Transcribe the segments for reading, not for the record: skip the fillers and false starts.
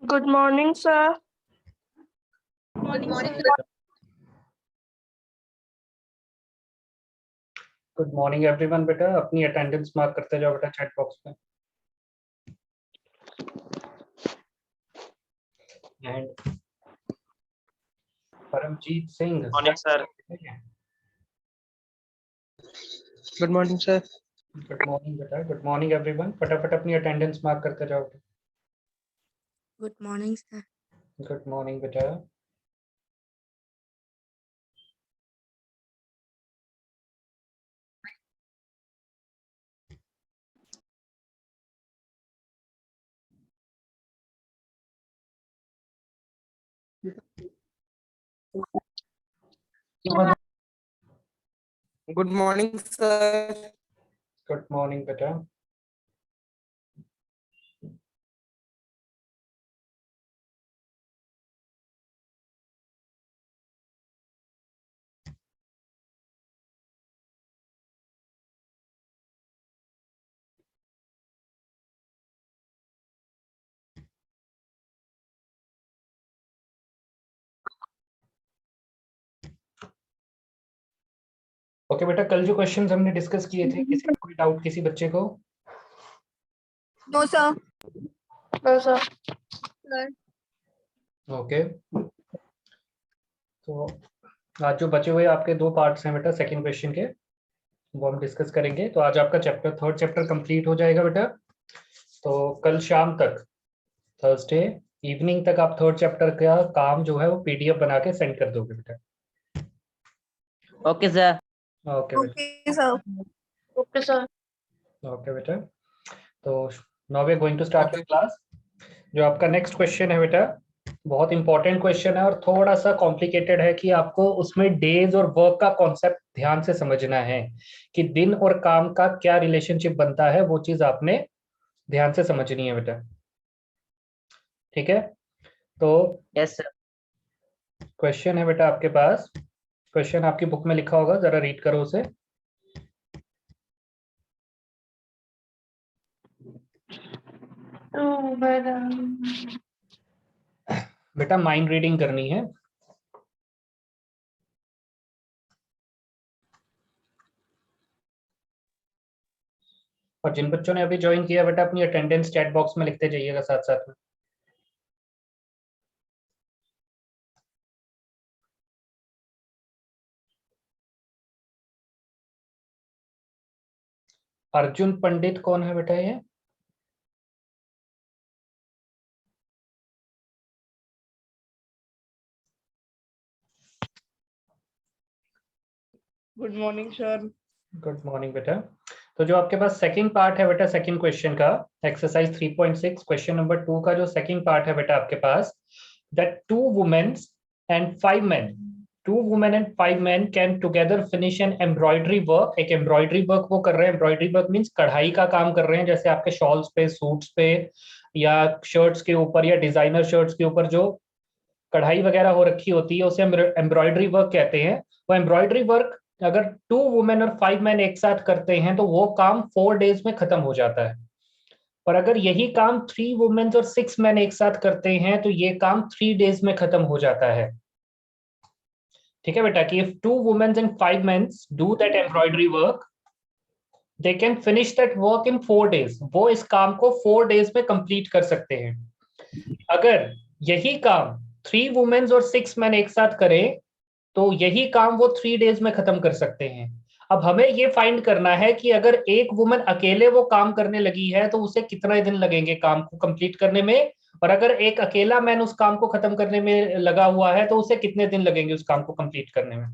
Good morning, sir. Morning, sir. Good morning everyone. बेटा अपनी attendance mark करते जाओ बेटा चैट बॉक्स में। And Paramjeet Singh. Morning sir. Good morning sir. Good morning बेटा। Good morning everyone. फटाफट अपनी अटेंडेंस मार्क करते जाओ। Good morning, sir. Good morning बेटा। Good morning sir. Good morning बेटा। ओके बेटा, कल जो क्वेश्चंस हमने डिस्कस किए थे, किसी को कोई डाउट किसी बच्चे को? No, sir. No, sir. Sir. Okay तो आज जो बचे हुए आपके दो पार्ट्स हैं बेटा सेकंड क्वेश्चन के, वो हम डिस्कस करेंगे। तो आज आपका चैप्टर थर्ड चैप्टर कंप्लीट हो जाएगा बेटा। तो कल शाम तक, थर्सडे इवनिंग तक आप थर्ड चैप्टर का काम जो है वो पीडीएफ बना के सेंड कर दोगे बेटा। Okay sir. ओके बेटा। Okay, sir. Okay, sir. Okay बेटा। तो now we are going to start your class. जो आपका नेक्स्ट क्वेश्चन है बेटा, बहुत इंपॉर्टेंट क्वेश्चन है और थोड़ा सा कॉम्प्लिकेटेड है कि आपको उसमें डेज और वर्क का कॉन्सेप्ट ध्यान से समझना है कि दिन और काम का क्या रिलेशनशिप बनता है, वो चीज आपने ध्यान से समझनी है बेटा। ठीक है, तो यस सर। क्वेश्चन है बेटा आपके पास। क्वेश्चन आपकी बुक में लिखा होगा, जरा रीड करो उसे। Oh, madam. बेटा माइंड रीडिंग करनी है। और जिन बच्चों ने अभी ज्वाइन किया बेटा, अपनी अटेंडेंस चैट बॉक्स में लिखते जाइएगा साथ साथ में। अर्जुन पंडित कौन है बेटा ये? Good morning, sir. Good morning बेटा। तो जो आपके पास सेकंड पार्ट है बेटा, सेकंड क्वेश्चन का, एक्सरसाइज 3.6 क्वेश्चन नंबर 2 का जो सेकंड पार्ट है बेटा आपके पास, that two womens and 5 men, 2 women and 5 men can together finish an embroidery work। एक एम्ब्रॉयडरी वर्क वो कर रहे हैं। एम्ब्रॉयडरी वर्क मींस कढ़ाई का काम कर रहे हैं, जैसे आपके शॉल्स पे, सूट्स पे या शर्ट्स के ऊपर या डिजाइनर शर्ट्स के ऊपर जो कढ़ाई वगैरह हो रखी होती है उसे एम्ब्रॉयडरी वर्क कहते हैं। वो एम्ब्रॉयडरी वर्क अगर 2 वुमेन और 5 men एक साथ करते हैं तो वो काम 4 days में खत्म हो जाता है। पर अगर यही काम 3 वुमेन और 6 men एक साथ करते हैं तो ये काम 3 days में खत्म हो जाता है। ठीक है बेटा, कि if 2 women and 5 men do that embroidery work, they can finish that work in 4 days। वो इस काम को 4 days में कंप्लीट कर सकते हैं। अगर यही काम 3 women और 6 men एक साथ करें तो यही काम वो 3 days में खत्म कर सकते हैं। अब हमें ये फाइंड करना है कि अगर एक वुमन अकेले वो काम करने लगी है तो उसे कितने दिन लगेंगे काम को कंप्लीट करने में, और अगर एक अकेला मैन उस काम को खत्म करने में लगा हुआ है तो उसे कितने दिन लगेंगे उस काम को कंप्लीट करने में।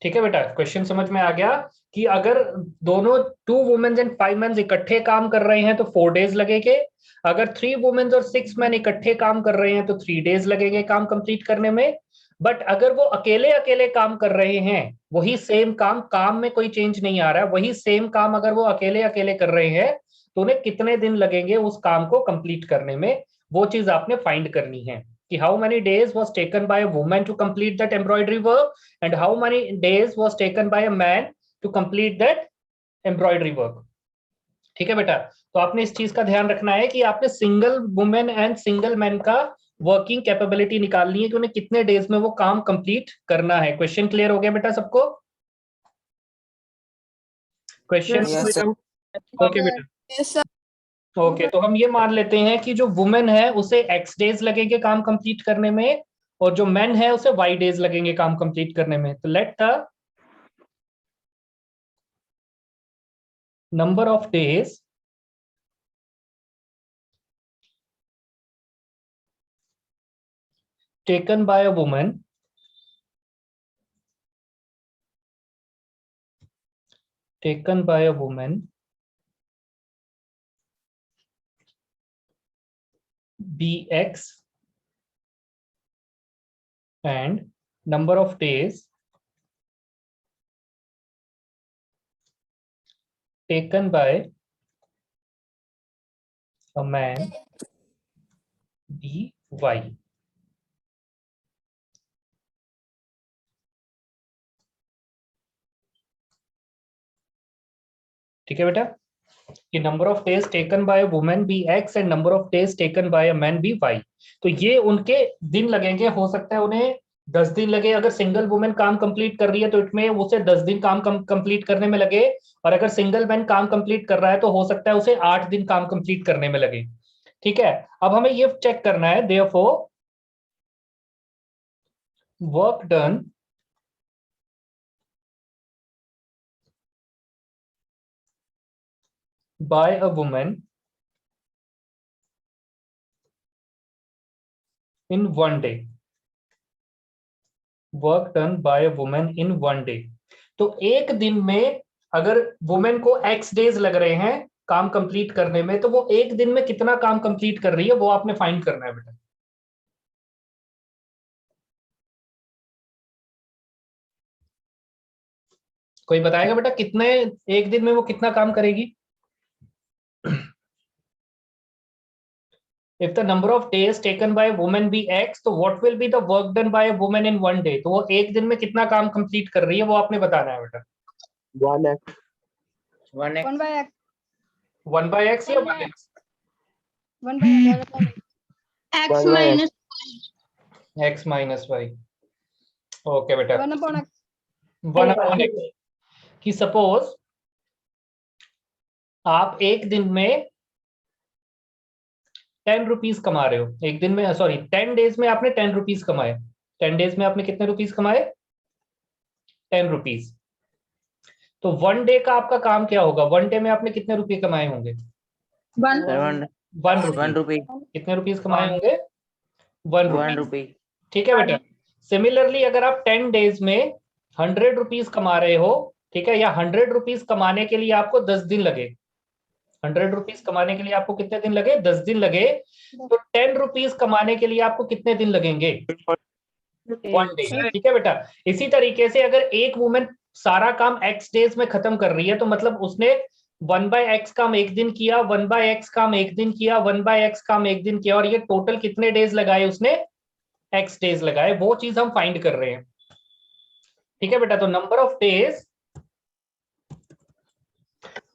ठीक है बेटा, क्वेश्चन समझ में आ गया कि अगर दोनों 2 वुमेन एंड 5 men इकट्ठे काम कर रहे हैं तो 4 days लगेंगे। अगर 3 वुमेन और 6 men इकट्ठे काम कर रहे हैं तो 3 days लगेंगे काम कंप्लीट करने में। बट अगर वो अकेले अकेले काम कर रहे हैं, वही सेम काम में कोई चेंज नहीं आ रहा है, वही सेम काम अगर वो अकेले अकेले कर रहे हैं तो उन्हें कितने दिन लगेंगे उस काम को कंप्लीट करने में, वो चीज आपने फाइंड करनी है कि how many days was taken by a woman to complete that embroidery work and how many days was taken by a man to complete that embroidery work। ठीक है बेटा, तो आपने इस चीज का ध्यान रखना है कि आपने single women and single man का वर्किंग कैपेबिलिटी निकालनी है कि उन्हें कितने डेज में वो काम कंप्लीट करना है। क्वेश्चन क्लियर हो गया बेटा सबको? Question Yes, sir. ओके बेटा। Yes, sir. ओके, तो हम ये मान लेते हैं कि जो वुमेन है उसे एक्स डेज लगेंगे काम कंप्लीट करने में, और जो मैन है उसे वाई डेज लगेंगे काम कंप्लीट करने में। तो let the number of days taken by a woman be x and number of days taken by a man be y। ठीक है बेटा, कि number of days taken by women be x and number of days taken by a man be y. तो ये उनके दिन लगेंगे, हो सकता है उन्हें 10 दिन लगे। अगर सिंगल वुमेन काम कंप्लीट कर रही है तो इटमें उसे 10 दिन काम कंप्लीट करने में लगे, और अगर सिंगल मैन काम कंप्लीट कर रहा है तो हो सकता है उसे 8 दिन काम कंप्लीट करने में लगे। ठीक है, अब हमें ये चेक करना है, therefore work done by a woman in 1 day, work done by a women in 1 day। तो एक दिन में अगर वुमेन को एक्स डेज लग रहे हैं काम कंप्लीट करने में, तो वो एक दिन में कितना काम कंप्लीट कर रही है वो आपने फाइंड करना है बेटा। कोई बताएगा बेटा कितने एक दिन में वो कितना काम करेगी? If the number of days taken by a woman be x, तो what will be the work done by a woman in 1 day? तो वो एक दिन में कितना काम कंप्लीट कर रही है वो आपने बताना है बेटा। 1x. 1x 1 by x. 1 by x या 1x? 1 by x. x 1 by minus x minus y। Okay बेटा, 1 upon x. 1 upon x। कि सपोज आप एक दिन में 10 रुपीज कमा रहे हो, एक दिन में, सॉरी 10 डेज में आपने 10 रुपीज कमाए। 10 डेज में आपने कितने रुपीज कमाए? 10 रुपीज। तो 1 डे का आपका काम क्या होगा? 1 डे में आपने कितने रुपए कमाए होंगे? 1 1 1 रुपी। rupee. कितने रुपीज कमाए होंगे? 1 1 रुपी। rupee. ठीक है बेटा। सिमिलरली अगर आप 10 डेज में 100 रुपीज कमा रहे हो, ठीक है, या 100 रुपीज कमाने के लिए आपको 10 दिन लगे, 100 रुपीज कमाने के लिए आपको कितने दिन लगे? 10 दिन लगे। तो 10 रुपीज कमाने के लिए आपको कितने दिन लगेंगे? 1 डे। ठीक है बेटा। इसी तरीके से अगर एक वुमेन सारा काम एक्स डेज में खत्म कर रही है, तो मतलब उसने 1 बाय एक्स काम एक दिन किया, 1 बाय एक्स काम एक दिन किया, 1 बाय एक्स काम एक दिन किया, और ये टोटल कितने डेज लगाए उसने? एक्स डेज लगाए। वो चीज हम फाइंड कर रहे हैं। ठीक है बेटा। तो number of days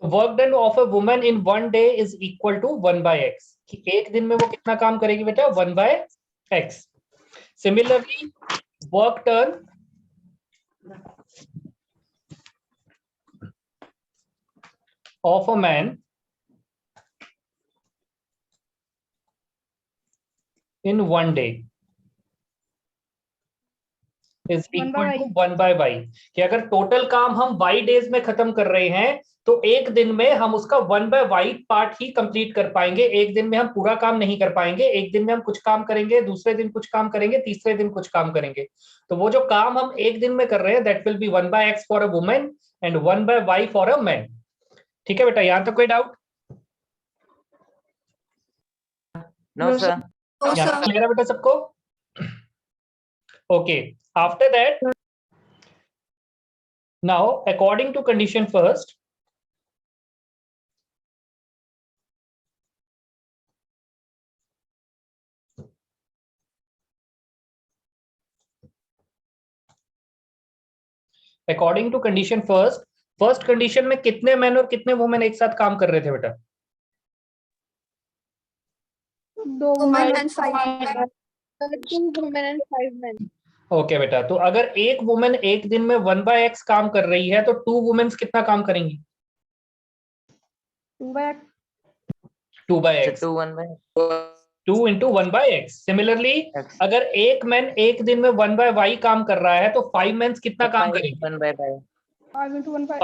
work done of a woman in 1 day is equal to 1 by x. कि एक दिन में वो कितना काम करेगी बेटा? 1 by x. Similarly work done of a man in 1 day is 1 by equal to 1 by y। कि अगर टोटल काम हम y डेज में खत्म कर रहे हैं तो एक दिन में हम उसका 1 by y part he complete कर पाएंगे। एक दिन में हम पूरा काम नहीं कर पाएंगे। एक दिन में हम कुछ काम करेंगे, दूसरे दिन कुछ काम करेंगे, तीसरे दिन कुछ काम करेंगे। तो वो जो काम हम एक दिन में कर रहे हैं that will be 1 by x for a woman and 1 by y for a man. ठीक है बेटा, यहां तक कोई डाउट? No, sir. No, यहां sir. तक क्लियर है बेटा सबको? Okay, after that now according to condition first, according to condition first, first condition में कितने मैन और कितने वुमेन एक साथ काम कर रहे थे बेटा? दो women women and 5 men. 2 women and 5 men. Okay बेटा, तो अगर एक वुमेन एक दिन में 1/x काम कर रही है तो 2 वुमेन्स कितना काम करेंगी? 2 by 2/x, 2 1 by 2 into 1/x. Similarly x अगर एक मैन एक दिन में 1/y काम कर रहा है तो 5 मेंस कितना काम करेंगे? 1 by 5 5 into 1 by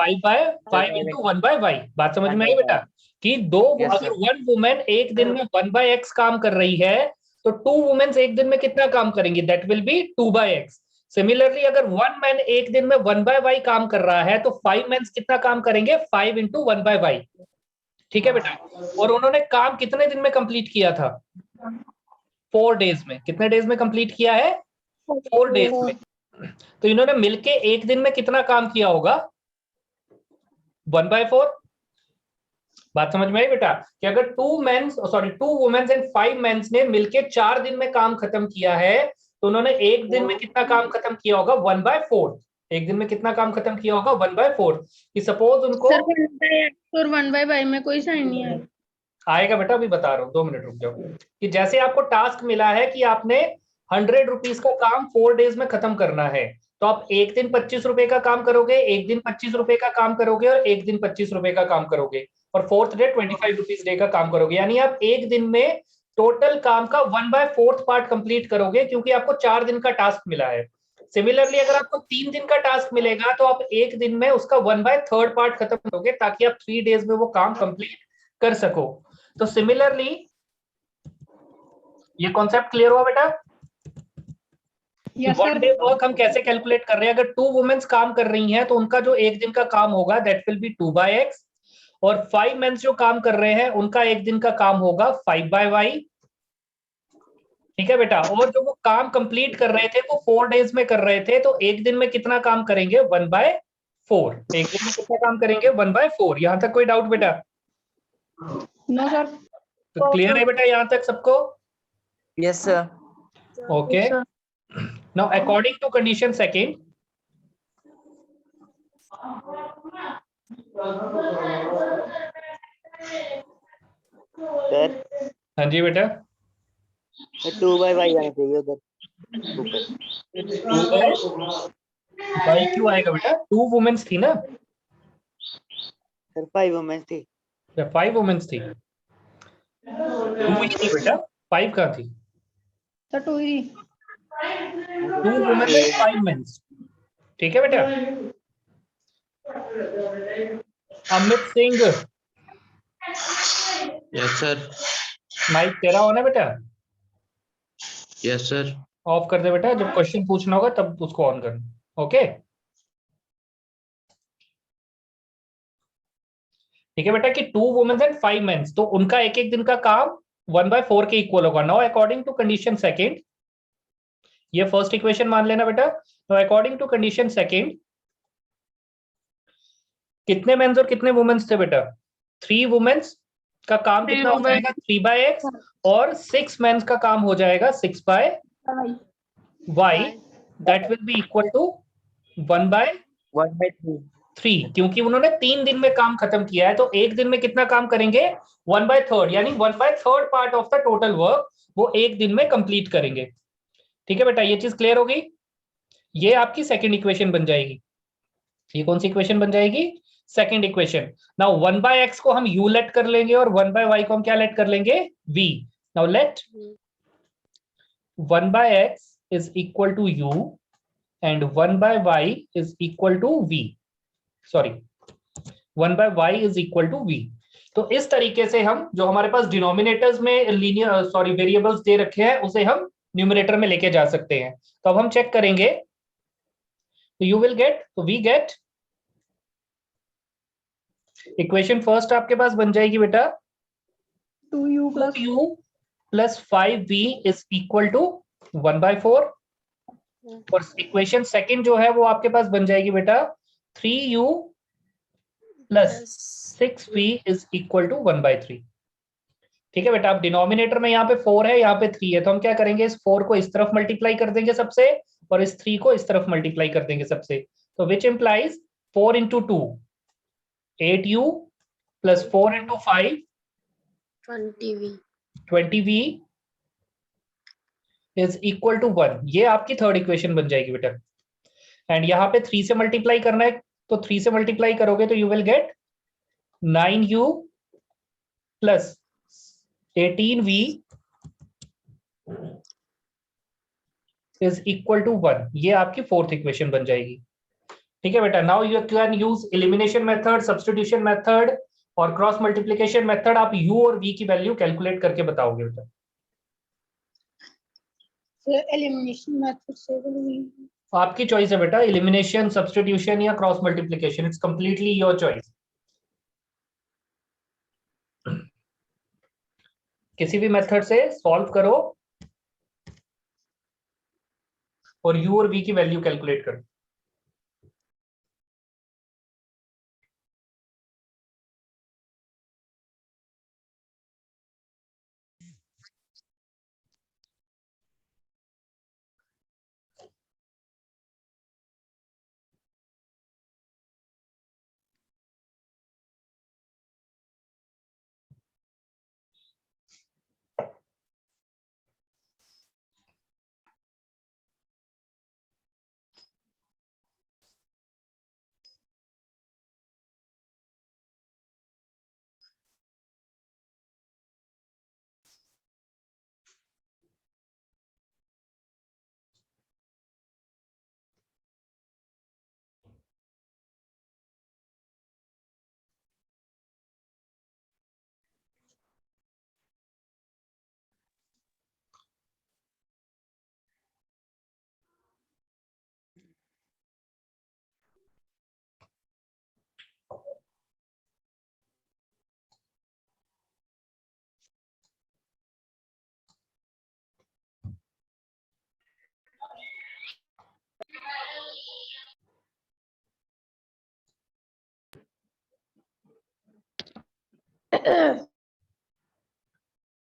5 into 1/y. बात समझ में आई बेटा कि Yes, अगर sir. 1 वुमेन एक दिन में 1/x काम कर रही है तो 2 वुमेन्स एक दिन में कितना काम करेंगी? That will B 2/x. Similarly अगर 1 मैन एक दिन में 1/y काम कर रहा है तो 5 मेंस कितना काम करेंगे? 5 into 1/y. ठीक है बेटा, और उन्होंने काम कितने दिन में कंप्लीट किया था? 4 डेज में. कितने डेज में कंप्लीट किया है? 4 डेज में. तो इन्होंने मिलके एक दिन में कितना काम किया होगा? 1/4. बात समझ में आई बेटा कि अगर 2 वुमेन्स एंड 5 मेंस ने मिलके 4 दिन में काम खत्म किया है तो उन्होंने एक दिन में कितना काम खत्म किया होगा? 1/4. एक दिन में कितना काम खत्म किया होगा? 1/4. कि सपोज उनको सर 1 by x और 1 by y में कोई साइन नहीं है। आएगा बेटा, अभी बता रहा हूँ, 2 मिनट रुक जाओ। कि जैसे आपको टास्क मिला है कि आपने 100 रुपीज का काम 4 डेज में खत्म करना है, तो आप एक दिन 25 रुपए का काम करोगे, एक दिन 25 रुपए का काम करोगे और एक दिन 25 रुपए का काम करोगे, और 4th डे 25 रुपीज डे का काम करोगे। यानी आप एक दिन में टोटल काम का 1/4 पार्ट कंप्लीट करोगे, क्योंकि आपको 4 दिन का टास्क मिला है। सिमिलरली अगर आपको 3 दिन का टास्क मिलेगा तो आप एक दिन में उसका 1/3 पार्ट खत्म करोगे, ताकि आप 3 डेज में वो काम कंप्लीट कर सको। तो सिमिलरली ये कॉन्सेप्ट क्लियर हुआ बेटा? Yes one sir. Day work हम कैसे कैलकुलेट कर रहे हैं? अगर 2 वुमेन्स काम कर रही हैं तो उनका जो एक दिन का काम होगा दैट विल बी 2/x, और 5 मेंस जो काम कर रहे हैं उनका एक दिन का काम होगा 5/y. ठीक है बेटा, और जो वो काम कंप्लीट कर रहे थे वो 4 डेज में कर रहे थे, तो एक दिन में कितना काम करेंगे? 1/4. एक दिन में कितना काम करेंगे? 1/4. यहां तक कोई डाउट बेटा? No sir. तो क्लियर है बेटा यहां तक सबको? Yes, sir. Okay. Now, according to condition second, Sir, हाँ जी बेटा, 2 by y आना चाहिए उधर ऊपर. 2/y क्यों आएगा बेटा? 2 वुमेन्स थी ना, Sir, 5 women थी. या 5 वुमेन्स थी? 2 ही थी बेटा, 5 कहाँ थी? सर 2 ही 2 वुमेन एंड 5 मेंस. ठीक है बेटा? Amit Singh, yes sir. Mike तेरा ऑन है बेटा? Yes sir. ऑफ कर दे बेटा, जब क्वेश्चन पूछना होगा तब उसको ऑन करना. ओके, ठीक है बेटा कि 2 वुमेन्स एंड 5 मेंस, तो उनका एक एक दिन का काम 1/4 के इक्वल होगा. Now according to condition second, ये फर्स्ट इक्वेशन मान लेना बेटा. तो अकॉर्डिंग टू कंडीशन सेकंड, कितने मेंस और कितने वुमेन्स थे बेटा? 3 वुमेन्स का काम कितना हो जाएगा? 3/x, और 6 मेंस का काम हो जाएगा 6/y. That will be equal to 1/3, 1/3. क्योंकि उन्होंने 3 दिन में काम खत्म किया है, तो एक दिन में कितना काम करेंगे? 1/3, यानी 1/3 part of the total work वो एक दिन में कंप्लीट करेंगे. ठीक है बेटा, ये चीज क्लियर हो गई? ये आपकी सेकंड इक्वेशन बन जाएगी. ये कौन सी इक्वेशन बन जाएगी? Second equation. नाउ 1/x को हम u लेट कर लेंगे और 1/y को हम क्या लेट कर लेंगे? v. Now let 1/x is equal to u and 1/y is equal to v. Sorry, 1/y is equal to v. तो इस तरीके से हम जो हमारे पास डिनोमिनेटर्स में लीनियर वेरिएबल्स दे रखे हैं उसे हम न्यूमरेटर में लेके जा सकते हैं. तो अब हम चेक करेंगे. तो यू विल गेट, तो वी गेट इक्वेशन फर्स्ट आपके पास बन जाएगी बेटा 2u plus 2u plus 5v is equal to 1/4. और इक्वेशन सेकंड जो है वो आपके पास बन जाएगी बेटा 3u plus 6v is equal to 1/3. ठीक है बेटा, अब डिनोमिनेटर में यहाँ पे 4 है, यहाँ पे 3 है, तो हम क्या करेंगे? इस 4 को इस तरफ मल्टीप्लाई कर देंगे सबसे, और इस 3 को इस तरफ मल्टीप्लाई कर देंगे सबसे. तो which implies 4 into 2 8u plus 4 into 5 20v. 20v is equal to 1, ये आपकी थर्ड इक्वेशन बन जाएगी बेटा। एंड यहाँ पे 3 से मल्टीप्लाई करना है, तो 3 से मल्टीप्लाई करोगे तो you will get 9u plus 18v is equal to 1, ये आपकी फोर्थ इक्वेशन बन जाएगी। ठीक है बेटा, now you can use elimination method, substitution method और क्रॉस मल्टीप्लिकेशन मेथड। आप u और v की वैल्यू कैलकुलेट करके बताओगे बेटा। एलिमिनेशन मेथड से आपकी चॉइस है बेटा, एलिमिनेशन, सब्स्टिट्यूशन या cross multiplication, it's completely your choice. किसी भी मेथड से सॉल्व करो और u और v की वैल्यू कैलकुलेट करो।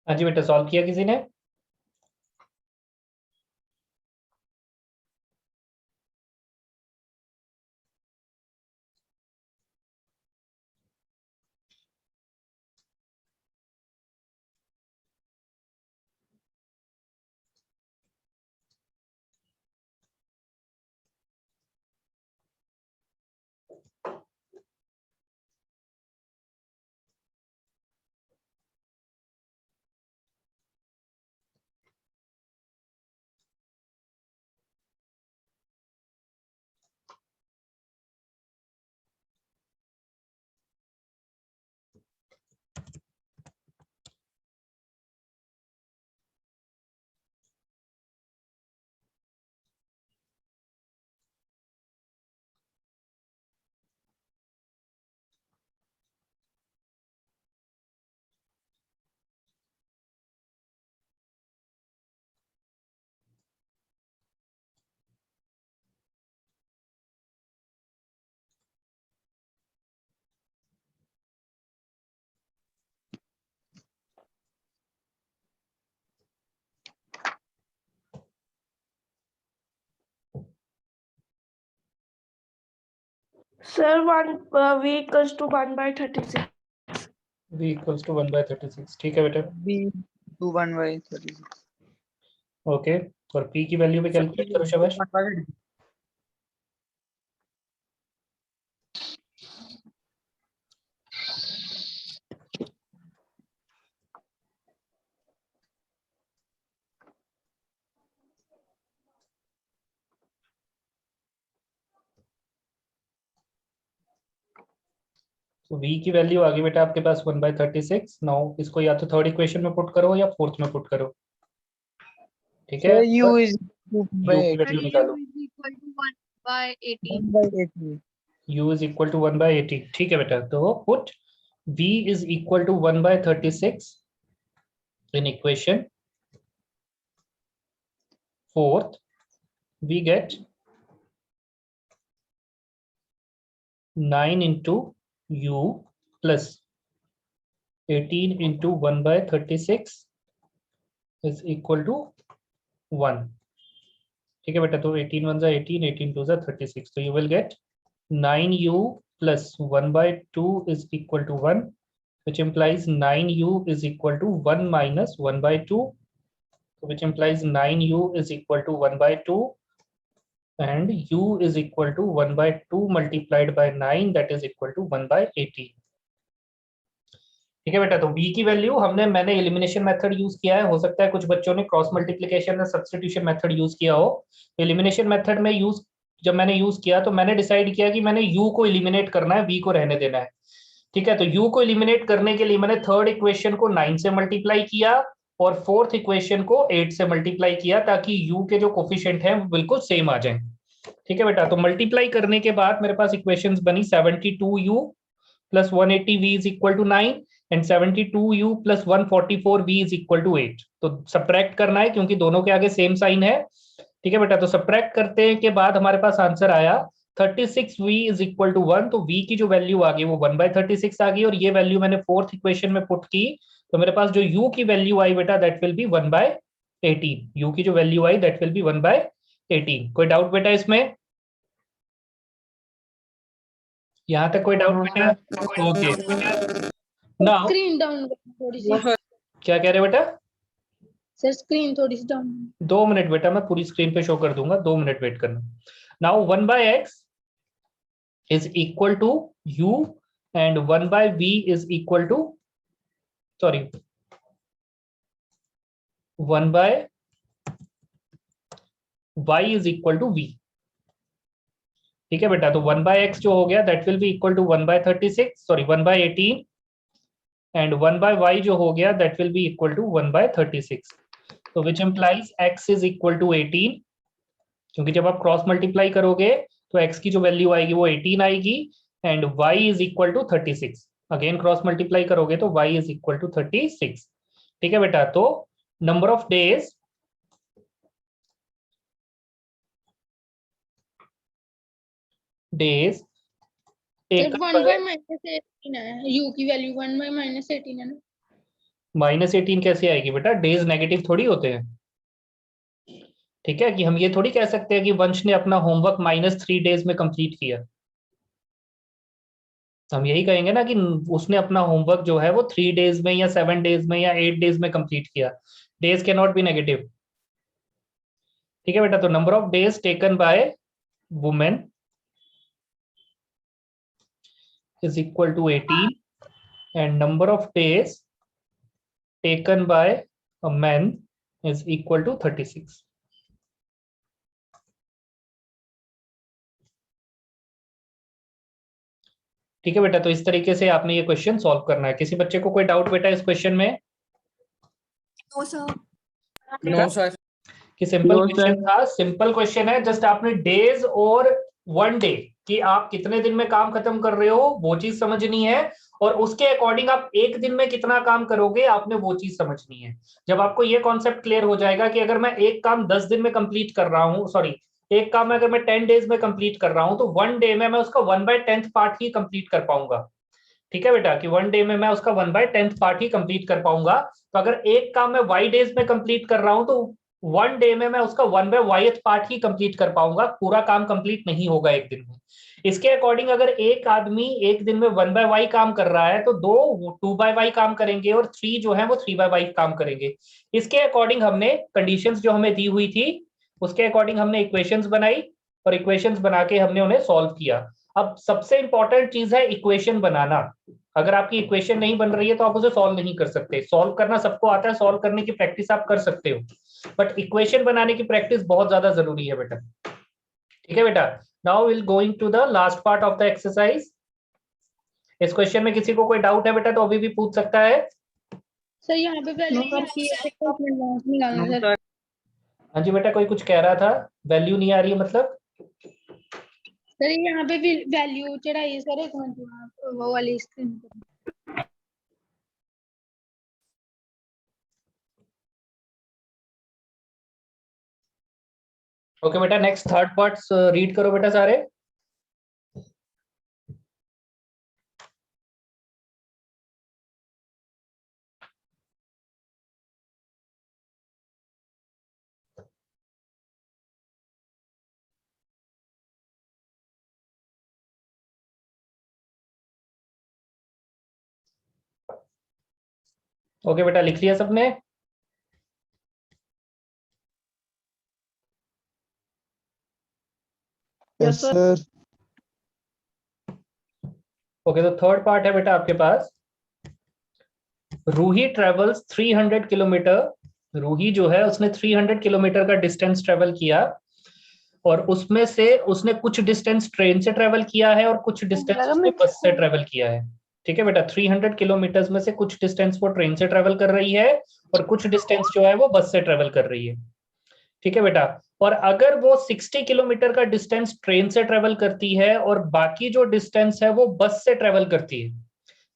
हाँ जी बेटा, सॉल्व किया किसी ने? Sir, v equals to 1/36. v equals to 1/36, ठीक है बेटा। b to 1/36. ओके, और p की वैल्यू पे कैलकुलेट करो शाबाश। तो v की वैल्यू आ गई बेटा आपके पास 1/36। नाउ इसको या तो थर्ड इक्वेशन में पुट करो या फोर्थ में पुट करो। ठीक है, So u is u की वैल्यू निकालो। equal to 1/18. 1/18. u is equal to 1/80, ठीक है बेटा। तो put v is equal to 1/36 in equation fourth, we get 9 into u plus 18 into 1/36 is equal to 1। ठीक है बेटा, तो 18 1 18, 18 2 36, तो you will get 9u plus 1/2 is equal to 1, which implies 9u is equal to 1 minus 1/2, So which implies 9u is equal to 1/2 and u is equal to 1/2 multiplied by 9 that is equal to 1/18. ठीक है बेटा, तो v की value मैंने elimination method use किया है, हो सकता है कुछ बच्चों ने क्रॉस मल्टीप्लिकेशन या सब्स्टिट्यूशन मेथड यूज किया हो। एलिमिनेशन मेथड में जब मैंने यूज किया तो मैंने डिसाइड किया कि मैंने u को एलिमिनेट करना है, v को रहने देना है। ठीक है, तो u को एलिमिनेट करने के लिए मैंने थर्ड इक्वेशन को 9 से मल्टीप्लाई किया और फोर्थ इक्वेशन को 8 से मल्टीप्लाई किया ताकि u के जो कोफिशिएंट हैं वो बिल्कुल सेम आ जाएं। ठीक है बेटा, तो मल्टीप्लाई करने के बाद मेरे पास इक्वेशंस बनी 72u plus 180v is equal to 9 and 72u plus 144v is equal to 8। तो सब्ट्रैक्ट करना है क्योंकि दोनों के आगे सेम साइन है। ठीक है बेटा, तो सब्ट्रैक्ट करते के बाद हमारे पास आंसर आया 36v इज इक्वल टू 1। तो v की जो वैल्यू आ गई वो 1/36 आ गई और ये वैल्यू मैंने फोर्थ इक्वेशन में पुट की, तो मेरे पास जो u की वैल्यू आई बेटा दैट विल बी 1/18। u की जो value I that will B 1/18। कोई डाउट बेटा इसमें? यहाँ तक कोई डाउट बेटा? ओके, नाउ स्क्रीन डाउन थोड़ी सी। क्या कह रहे बेटा? सर स्क्रीन थोड़ी सी डाउन। 2 मिनट बेटा, मैं पूरी स्क्रीन पे शो कर दूंगा, 2 मिनट वेट करना। Now 1/x is equal to u and 1/v is equal to 1/y is equal to v। ठीक है बेटा, तो 1/x जो हो गया that will be equal to 1/18 and 1/y जो हो गया that will be equal to 1/36। तो which implies x is equal to 18, क्योंकि जब आप क्रॉस मल्टीप्लाई करोगे तो x की जो वैल्यू आएगी वो 18 आएगी and y is equal to 36। Again cross multiply करोगे तो y इज इक्वल टू 36। ठीक है बेटा, तो नंबर ऑफ डेज सर 1/-18 है, u की वैल्यू 1/-18 है ना। -18 कैसे आएगी बेटा? डेज नेगेटिव थोड़ी होते हैं। ठीक है, कि हम ये थोड़ी कह सकते हैं कि वंश ने अपना होमवर्क -3 डेज में कंप्लीट किया। हम यही कहेंगे ना कि उसने अपना होमवर्क जो है वो 3 डेज में या 7 डेज में या 8 डेज में कंप्लीट किया। Days can not be negative. ठीक है बेटा, तो number of days taken by women is equal to 18 and number of days taken by a man is equal to 36. ठीक है बेटा, तो इस तरीके से आपने ये क्वेश्चन सॉल्व करना है। किसी बच्चे को कोई डाउट बेटा इस क्वेश्चन में? No, sir. नो सर, कि सिंपल क्वेश्चन था, सिंपल क्वेश्चन है, जस्ट आपने डेज और 1 डे कि आप कितने दिन में काम खत्म कर रहे हो वो चीज समझनी है और उसके अकॉर्डिंग आप एक दिन में कितना काम करोगे आपने वो चीज समझनी है। जब आपको ये कॉन्सेप्ट क्लियर हो जाएगा कि अगर मैं एक काम 10 दिन में कंप्लीट कर रहा हूँ, सॉरी एक काम अगर मैं 10 डेज में कंप्लीट कर रहा हूँ तो 1 डे में मैं उसका 1/10 पार्ट ही कंप्लीट कर पाऊंगा। ठीक है बेटा, कि 1 डे में मैं उसका 1/10 पार्ट ही कंप्लीट कर पाऊंगा। तो अगर एक काम मैं y डेज में कंप्लीट कर रहा हूं तो 1 डे में मैं उसका 1/y पार्ट ही कंप्लीट कर पाऊंगा, पूरा काम कंप्लीट नहीं होगा एक दिन में। इसके अकॉर्डिंग अगर एक आदमी एक दिन में 1/y काम कर रहा है तो 2/y काम करेंगे और 3 जो है वो 3/y काम करेंगे। इसके अकॉर्डिंग हमने कंडीशंस जो हमें दी हुई थी उसके अकॉर्डिंग हमने इक्वेशंस बनाई और इक्वेशंस बना के हमने उन्हें सॉल्व किया। अब सबसे इंपॉर्टेंट चीज है इक्वेशन बनाना। अगर आपकी इक्वेशन नहीं बन रही है तो आप उसे सॉल्व नहीं कर सकते। सॉल्व करना सबको आता है, सॉल्व करने की प्रैक्टिस आप कर सकते हो, बट इक्वेशन बनाने की प्रैक्टिस बहुत ज्यादा जरूरी है बेटा। ठीक है बेटा, now will going to the last part of the exercise. इस क्वेश्चन में किसी को कोई डाउट है बेटा तो अभी भी पूछ सकता है। सर यहाँ पे वैल्यू निकालना सर। हाँ जी बेटा, कोई कुछ कह रहा था, वैल्यू नहीं आ रही है मतलब? सर यहाँ पे भी वैल्यू चढ़ाइए सर, एक मिनट वो वाली स्क्रीन पे। ओके बेटा, नेक्स्ट थर्ड पार्ट्स रीड करो बेटा सारे। ओके बेटा, लिख लिया सबने? Yes, sir. ओके, तो थर्ड पार्ट है बेटा आपके पास, रूही ट्रेवल्स 300 किलोमीटर। रूही जो है उसने 300 किलोमीटर का डिस्टेंस ट्रेवल किया, और उसमें से उसने कुछ डिस्टेंस ट्रेन से ट्रेवल किया है और कुछ डिस्टेंस उसने बस से ट्रेवल किया है। ठीक है बेटा, 300 किलोमीटर में से कुछ डिस्टेंस वो ट्रेन से ट्रेवल कर रही है और कुछ डिस्टेंस जो है वो बस से ट्रेवल कर रही है। ठीक है बेटा, और अगर वो 60 किलोमीटर का डिस्टेंस ट्रेन से ट्रेवल करती है और बाकी जो डिस्टेंस है वो बस से ट्रेवल करती है,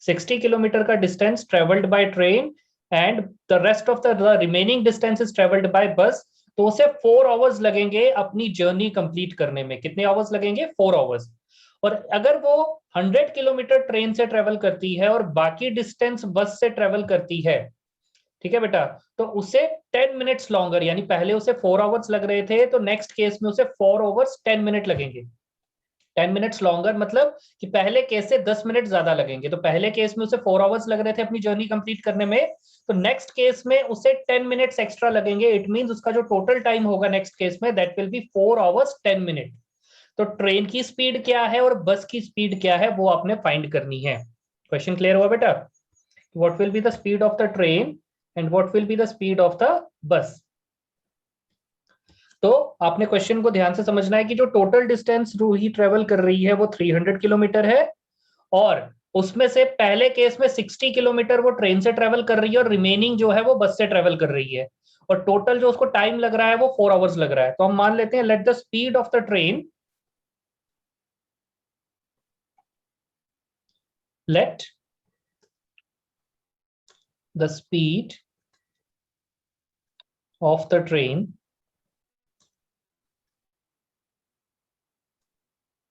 60 किलोमीटर का distance travelled by train and the rest of the remaining distance is travelled by बस, तो उसे 4 आवर्स लगेंगे अपनी जर्नी कंप्लीट करने में। कितने आवर्स लगेंगे? 4 आवर्स। और अगर वो 100 किलोमीटर ट्रेन से ट्रेवल करती है और बाकी डिस्टेंस बस से ट्रेवल करती है, ठीक है बेटा, तो उसे 10 मिनट्स लॉन्गर, यानी पहले उसे 4 आवर्स लग रहे थे, तो नेक्स्ट केस में उसे 4 आवर्स 10 मिनट लगेंगे। 10 मिनट्स लॉन्गर मतलब कि पहले केस से 10 मिनट ज्यादा लगेंगे। तो पहले केस में उसे 4 आवर्स लग रहे थे अपनी जर्नी कंप्लीट करने में, तो नेक्स्ट केस में उसे 10 मिनट्स एक्स्ट्रा लगेंगे। इट मींस उसका जो टोटल टाइम होगा नेक्स्ट केस में, that will be 4 hours 10 minute. तो ट्रेन की स्पीड क्या है और बस की स्पीड क्या है वो आपने फाइंड करनी है। क्वेश्चन क्लियर हुआ बेटा? What will be the speed of the train and what will be the speed of the bus. तो आपने क्वेश्चन को ध्यान से समझना है कि जो टोटल डिस्टेंस रूही ट्रेवल कर रही है वो 300 किलोमीटर है, और उसमें से पहले केस में 60 किलोमीटर वो ट्रेन से ट्रेवल कर रही है और रिमेनिंग जो है वो बस से ट्रेवल कर रही है, और टोटल जो उसको टाइम लग रहा है वो 4 आवर्स लग रहा है। तो हम मान लेते हैं let the speed of the train, let the speed of the train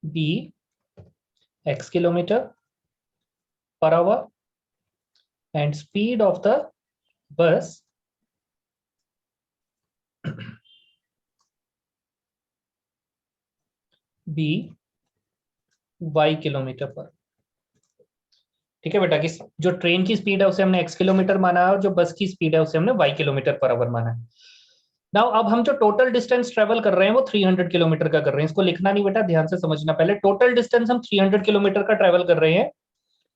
be x kilometer per hour and speed of the bus be y kilometre पर। ठीक है बेटा, कि जो ट्रेन की स्पीड है उसे हमने x किलोमीटर माना है और जो बस की स्पीड है उसे हमने y किलोमीटर पर आवर माना है। नाउ अब हम जो टोटल डिस्टेंस ट्रेवल कर रहे हैं वो 300 किलोमीटर का कर रहे हैं। इसको लिखना नहीं बेटा, ध्यान से समझना। पहले टोटल डिस्टेंस हम 300 किलोमीटर का ट्रेवल कर रहे हैं,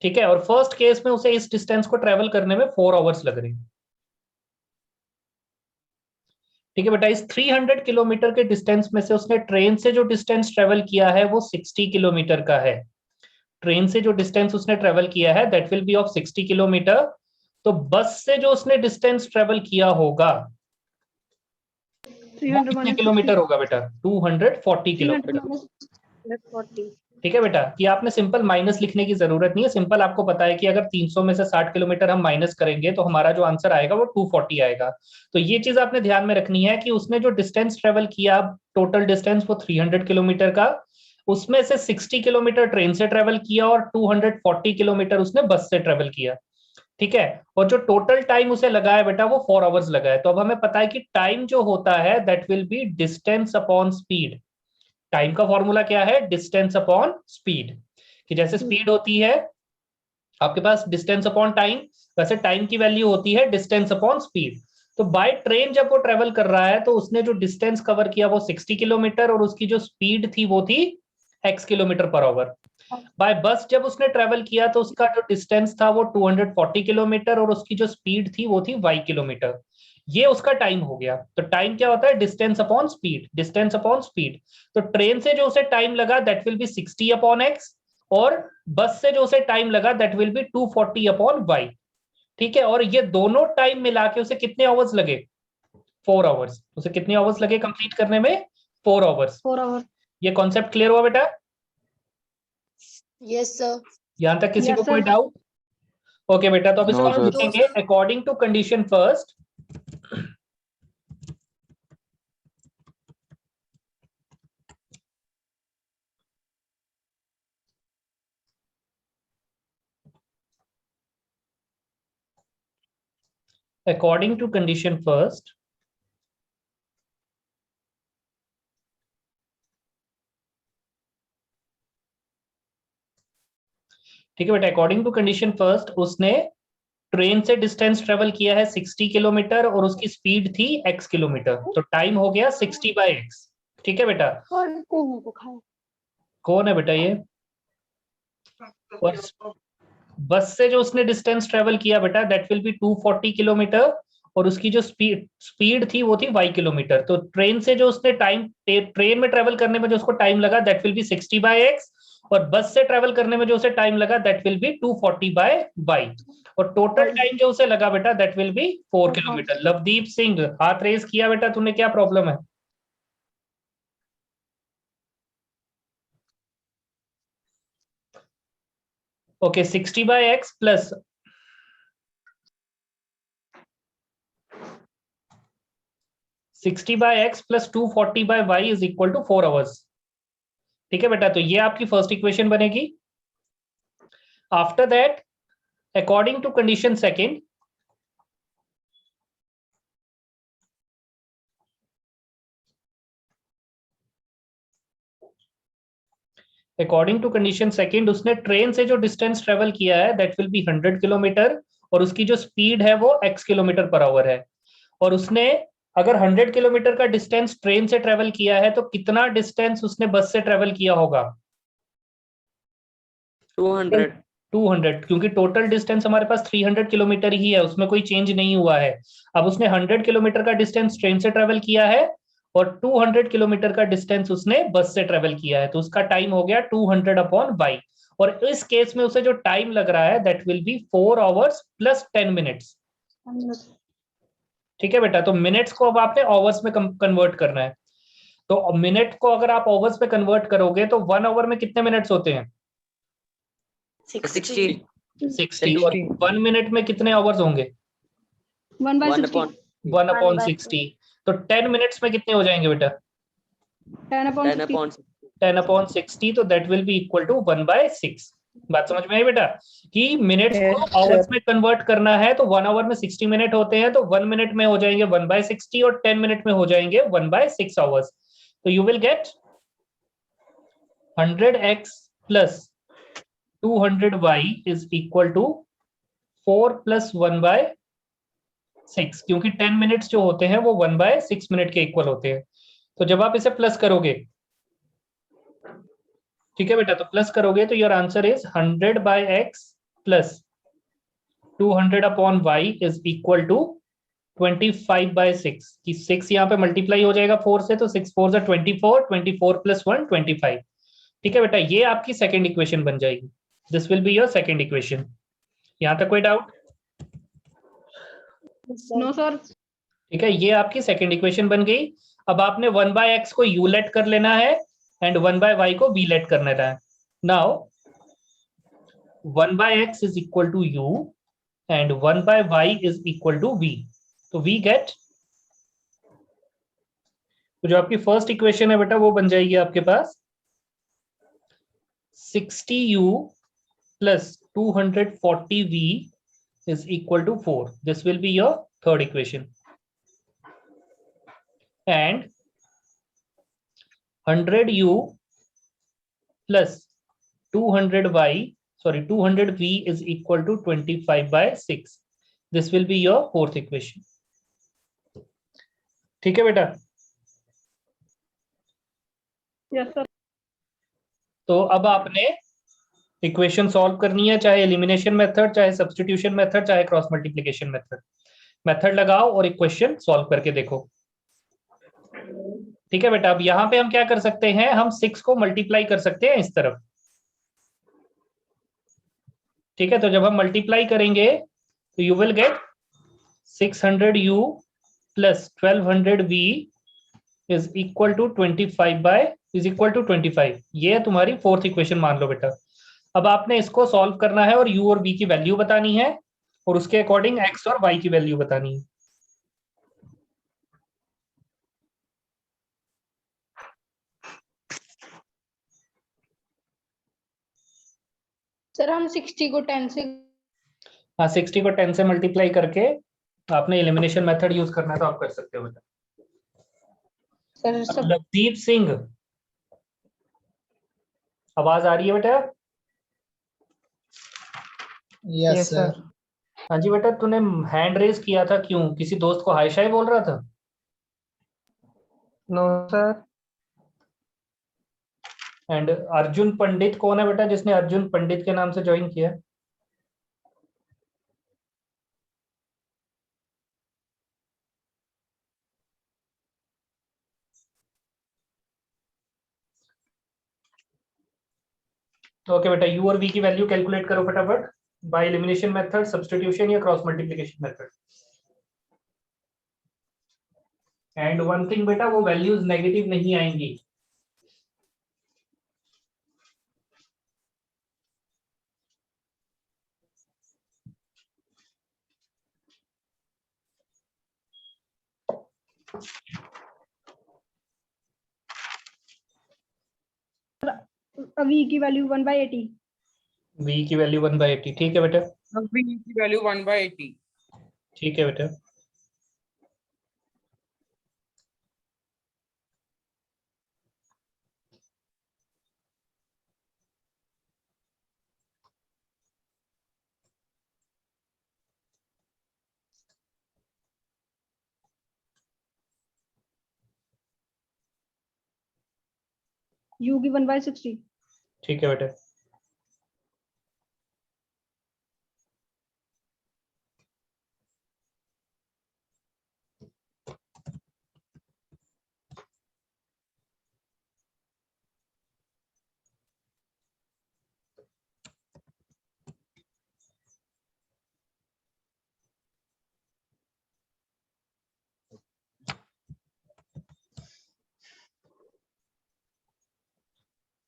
ठीक है, और फर्स्ट केस में उसे इस डिस्टेंस को ट्रेवल करने में 4 आवर्स लग रहे हैं। ठीक है बेटा, इस 300 किलोमीटर के डिस्टेंस में से उसने ट्रेन से जो डिस्टेंस ट्रेवल किया है वो 60 किलोमीटर का है। ट्रेन से जो डिस्टेंस उसने ट्रेवल किया है that will B of 60 kilometre. तो बस से जो उसने डिस्टेंस ट्रेवल किया होगा वो कितने किलोमीटर होगा बेटा? 240 किलोमीटर। ठीक है बेटा, कि आपने सिंपल माइनस लिखने की जरूरत नहीं है। सिंपल आपको पता है कि अगर 300 में से 60 किलोमीटर हम माइनस करेंगे तो हमारा जो आंसर आएगा वो 240 आएगा। तो ये चीज आपने ध्यान में रखनी है कि उसने जो डिस्टेंस ट्रेवल किया, टोटल डिस्टेंस वो 300 किलोमीटर का, उसमें से 60 किलोमीटर ट्रेन से ट्रेवल किया और 240 किलोमीटर उसने बस से ट्रेवल किया। ठीक है, और जो टोटल टाइम उसे लगा है बेटा वो 4 आवर्स लगा है। तो अब हमें पता है कि टाइम जो होता है that will B distance upon speed. Time का फॉर्मूला क्या है? Distance upon speed. कि जैसे स्पीड होती है आपके पास डिस्टेंस अपॉन टाइम, वैसे टाइम की वैल्यू होती है डिस्टेंस अपॉन स्पीड। तो बाय ट्रेन जब वो ट्रेवल कर रहा है तो उसने जो डिस्टेंस कवर किया वो 60 किलोमीटर और उसकी जो स्पीड थी वो थी x kilometre per hour. By bus जब उसने ट्रेवल किया तो उसका जो डिस्टेंस था वो 240 किलोमीटर और उसकी जो स्पीड थी वो थी y किलोमीटर। ये उसका टाइम हो गया। तो टाइम क्या होता है? Distance upon speed, distance upon speed. तो ट्रेन से जो उसे टाइम लगा that will be 60 upon x, और बस से जो उसे टाइम लगा that will B 240 upon y। ठीक है, और ये दोनों टाइम मिला के उसे कितने आवर्स लगे? 4 आवर्स। उसे कितने आवर्स लगे कंप्लीट करने में? 4 आवर्स। 4 आवर। ये कॉन्सेप्ट क्लियर हुआ बेटा? Yes sir. यहां तक किसी Yes, को कोई sir. डाउट? ओके बेटा, तो अब इसको No, हम sir. लिखेंगे according to condition first. According to condition first, ठीक है बेटा, अकॉर्डिंग टू कंडीशन फर्स्ट उसने ट्रेन से डिस्टेंस ट्रेवल किया है 60 किलोमीटर और उसकी स्पीड थी x किलोमीटर। तो टाइम हो गया 60 बाय x। ठीक है बेटा, कौन है बेटा ये? और बस से जो उसने डिस्टेंस ट्रेवल किया बेटा दैट विल बी 240 किलोमीटर, और उसकी जो स्पीड थी वो थी y किलोमीटर। तो ट्रेन से जो उसने टाइम, ट्रेन में ट्रेवल करने में जो उसको टाइम लगा दैट विल बी 60/x, और बस से ट्रेवल करने में जो उसे टाइम लगा दैट विल बी 240/y, और टोटल टाइम जो उसे लगा बेटा that will be 4 kilometre. Lavdeep Singh, हाथ रेस किया बेटा, तूने क्या प्रॉब्लम है? Okay, 60/x plus 60/x plus 240/y is equal to 4 hours. ठीक है बेटा, तो ये आपकी फर्स्ट इक्वेशन बनेगी। After that, according to condition second, according to condition second उसने ट्रेन से जो डिस्टेंस ट्रेवल किया है दैट विल बी 100 किलोमीटर, और उसकी जो स्पीड है वो x किलोमीटर पर आवर है। और उसने अगर 100 किलोमीटर का डिस्टेंस ट्रेन से ट्रेवल किया है तो कितना डिस्टेंस उसने बस से ट्रेवल किया होगा? 200, क्योंकि टोटल डिस्टेंस हमारे पास 300 किलोमीटर ही है, उसमें कोई चेंज नहीं हुआ है। अब उसने 100 किलोमीटर का डिस्टेंस ट्रेन से ट्रेवल किया है और 200 किलोमीटर का डिस्टेंस उसने बस से ट्रेवल किया है, तो उसका टाइम हो गया 200/y। और इस केस में उसे जो टाइम लग रहा है that will be 4 hours plus 10 minutes. ठीक है बेटा, तो मिनट्स को अब आपने आवर्स में कन्वर्ट करना है। तो मिनट को अगर आप आवर्स में कन्वर्ट करोगे तो 1 आवर में कितने मिनट्स होते हैं? 60। और 1 मिनट में कितने आवर्स होंगे? 1/60। 1/60। तो 10 मिनट्स में कितने हो जाएंगे बेटा? 10/60। 10/60, तो that will be equal to 1/6। बात समझ में आई बेटा कि मिनट्स को आवर्स में कन्वर्ट करना है, तो 1 आवर में 60 मिनट होते हैं, तो 1 मिनट में हो जाएंगे 1/60 और 10 मिनट में हो जाएंगे 1/6 आवर्स। तो you will get 100x plus 200y is equal to 4 plus 1/6, क्योंकि 10 मिनट्स जो होते हैं वो 1/6 मिनट के इक्वल होते हैं। तो जब आप इसे प्लस करोगे, ठीक है बेटा, तो प्लस करोगे तो your answer is 100/x plus 200/y is equal to 25/6, कि 6 यहाँ पे मल्टीप्लाई हो जाएगा 4 से, तो 6 4 जा 24, 24 प्लस 1 25। ठीक है बेटा, ये आपकी सेकेंड इक्वेशन बन जाएगी। This will be your second equation. यहाँ तक कोई डाउट? No sir. ठीक है, ये आपकी सेकेंड इक्वेशन बन गई। अब आपने 1/x को u लेट कर लेना है एंड 1/y को v लेट करना है। Now 1/x is equal to u and 1/y is equal to v। तो वी गेट, तो जो आपकी फर्स्ट इक्वेशन है बेटा वो बन जाएगी आपके पास 60u plus 240v is equal to 4. This will be your third equation. And 100u plus 200v is equal to 25/6. This will be your fourth equation. ठीक है बेटा? Yes sir. तो अब आपने इक्वेशन सॉल्व करनी है, चाहे एलिमिनेशन मेथड, चाहे सब्स्टिट्यूशन मेथड, चाहे क्रॉस मल्टीप्लिकेशन मेथड। मेथड लगाओ और इक्वेशन सॉल्व करके देखो। ठीक है बेटा, अब यहां पे हम क्या कर सकते हैं, हम 6 को मल्टीप्लाई कर सकते हैं इस तरफ। ठीक है, तो जब हम मल्टीप्लाई करेंगे तो you will get 600u plus 1200v is equal to 25। ये है तुम्हारी फोर्थ इक्वेशन मान लो बेटा। अब आपने इसको सॉल्व करना है और u और v की वैल्यू बतानी है और उसके अकॉर्डिंग x और y की वैल्यू बतानी है। सर हम 60 को 10 से, हाँ, 60 को 10 से मल्टीप्लाई करके आपने एलिमिनेशन मेथड यूज करना है तो आप कर सकते हो बेटा। सर सब लवदीप सिंह, आवाज आ रही है बेटा? Yes sir. हाँ जी बेटा, तूने हैंड रेज किया था, क्यों? किसी दोस्त को हाय शाय बोल रहा था? No sir. And Arjun Pandit कौन है बेटा जिसने अर्जुन पंडित के नाम से ज्वाइन किया? तो ओके बेटा, यू और वी की वैल्यू कैलकुलेट करो फटाफट बाय एलिमिनेशन मेथड, सब्स्टिट्यूशन या cross multiplication method. And one thing बेटा, वो वैल्यूज नेगेटिव नहीं आएंगी। v की वैल्यू 1/80। v की वैल्यू 1/80, ठीक है बेटा, v की वैल्यू 1/80। ठीक है बेटा। u की 1/60। ठीक है बेटा।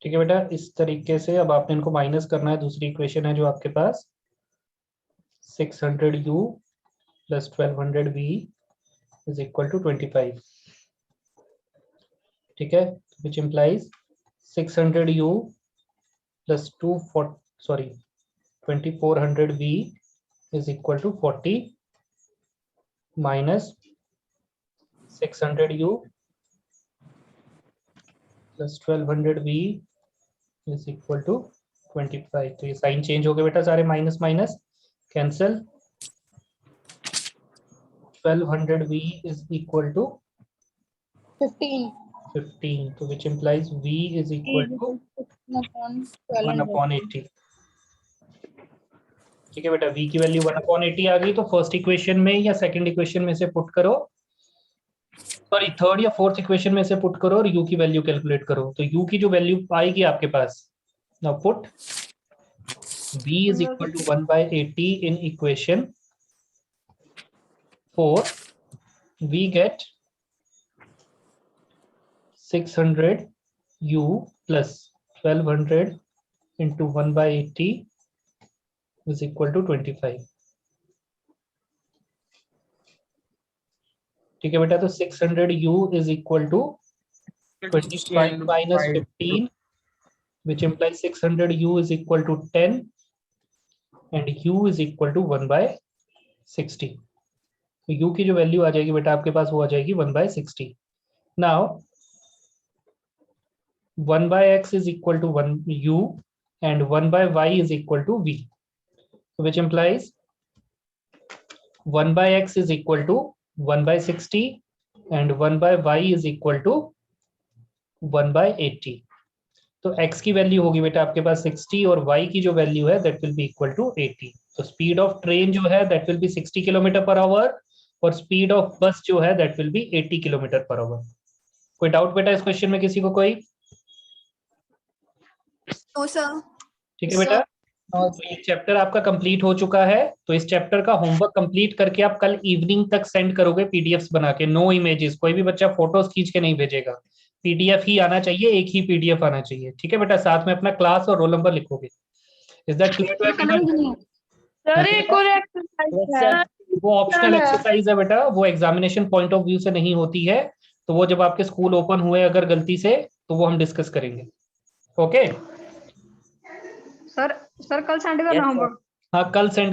ठीक है बेटा, इस तरीके से अब आपने इनको माइनस करना है। दूसरी इक्वेशन है जो आपके पास 600u plus 1200v is equal to 25, ठीक है, which implies 600u plus 2400v is equal to 40 minus 600u plus 1200v is equal to 25। तो ये साइन चेंज हो गए बेटा, सारे minus minus cancel. 1200v is equal to 15, तो which implies v is equal to 1/80। ठीक है बेटा, v की वैल्यू 1/80 आ गई, तो फर्स्ट इक्वेशन में या सेकंड इक्वेशन में से पुट करो, सॉरी थर्ड या फोर्थ इक्वेशन में से पुट करो और u की वैल्यू कैलकुलेट करो। तो u की जो वैल्यू आएगी आपके पास, now put v is equal to 1/80 in equation 4, we get 600u plus 1200 into 1/80 is equal to 25। ठीक है बेटा, तो 600u is equal to 25 minus 15, which implies 600u is equal to 10 and u is equal to 1/60। तो u की जो value आ जाएगी बेटा आपके पास, वो आ जाएगी 1/60। Now 1/x is equal to 1u and 1/y is equal to v, which implies 1/x is equal to 1/60 and 1/y is equal to 1/80। तो x की वैल्यू होगी बेटा आपके पास 60 और y की जो वैल्यू है that will be equal to 80। तो स्पीड ऑफ ट्रेन जो है that will be 60 kilometre per hour और स्पीड ऑफ बस जो है that will be 80 kilometre per hour. कोई डाउट बेटा इस क्वेश्चन में किसी को कोई? No sir. ठीक है बेटा, तो ये चैप्टर आपका कंप्लीट हो चुका है। तो इस चैप्टर का होमवर्क कंप्लीट करके आप कल इवनिंग तक सेंड करोगे पीडीएफ्स बना के, नो इमेजेस। कोई भी बच्चा फोटोज खींच के नहीं भेजेगा, पीडीएफ ही आना चाहिए, एक ही पीडीएफ आना चाहिए। ठीक है बेटा, साथ में अपना क्लास और रोल नंबर लिखोगे। Is that clear to everyone? Sir एक और एक्सरसाइज है। वो ऑप्शनल एक्सरसाइज है बेटा, वो एग्जामिनेशन पॉइंट ऑफ व्यू से नहीं होती है, तो वो जब आपके स्कूल ओपन हुए अगर गलती से, तो वो हम डिस्कस करेंगे। ओके सर कल सेंड करना होगा। हाँ कल सेंड